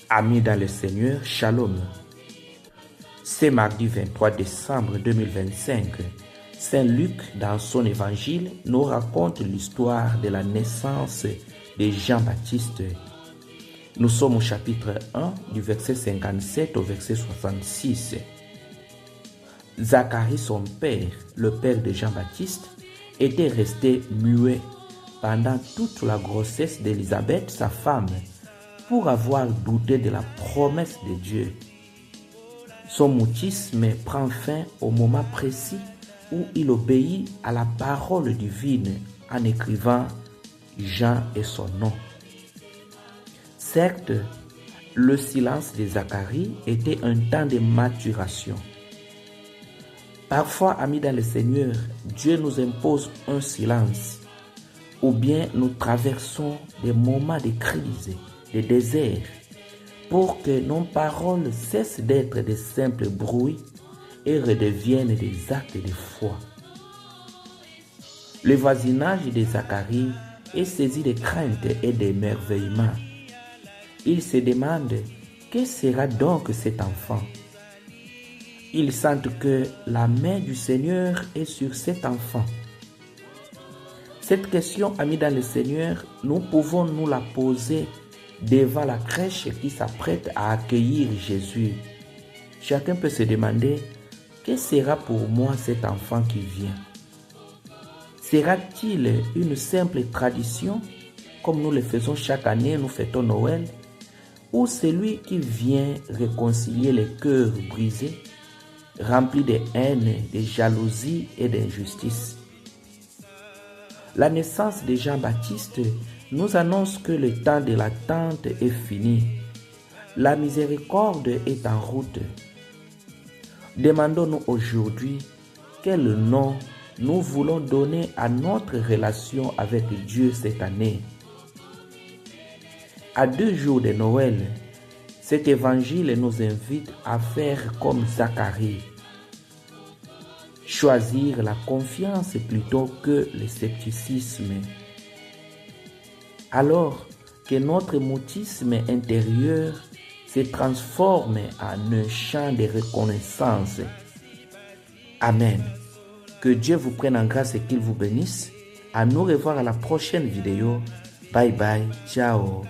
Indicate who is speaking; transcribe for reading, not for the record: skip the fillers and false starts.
Speaker 1: Amis dans le Seigneur, Shalom. C'est mardi 23 décembre 2025. Saint Luc, dans son évangile, nous raconte l'histoire de la naissance de Jean-Baptiste. Nous sommes au chapitre 1, du verset 57 au verset 66. Zacharie, son père, le père de Jean-Baptiste, était resté muet pendant toute la grossesse d'Élisabeth, sa femme, pour avoir douté de la promesse de Dieu. Son mutisme prend fin au moment précis où il obéit à la parole divine en écrivant Jean et son nom. Certes, le silence de Zacharie était un temps de maturation. Parfois, amis dans le Seigneur, Dieu nous impose un silence, ou bien nous traversons des moments de crise, de désert, pour que nos paroles cessent d'être de simples bruits et redeviennent des actes de foi. Le voisinage de Zacharie est saisi de crainte et d'émerveillement. Il se demande que sera donc cet enfant. Ils sentent que la main du Seigneur est sur cet enfant. Cette question, amis dans le Seigneur, nous pouvons nous la poser devant la crèche qui s'apprête à accueillir Jésus. Chacun peut se demander, que sera pour moi cet enfant qui vient? Sera-t-il une simple tradition, comme nous le faisons chaque année, nous fêtons Noël, ou celui qui vient réconcilier les cœurs brisés, remplis de haine, de jalousie et d'injustice? La naissance de Jean-Baptiste nous annonce que le temps de l'attente est fini. La miséricorde est en route. Demandons-nous aujourd'hui quel nom nous voulons donner à notre relation avec Dieu cette année. À 2 jours de Noël, cet évangile nous invite à faire comme Zacharie. Choisir la confiance plutôt que le scepticisme. Alors que notre mutisme intérieur se transforme en un chant de reconnaissance. Amen. Que Dieu vous prenne en grâce et qu'il vous bénisse. À nous revoir à la prochaine vidéo. Bye bye. Ciao.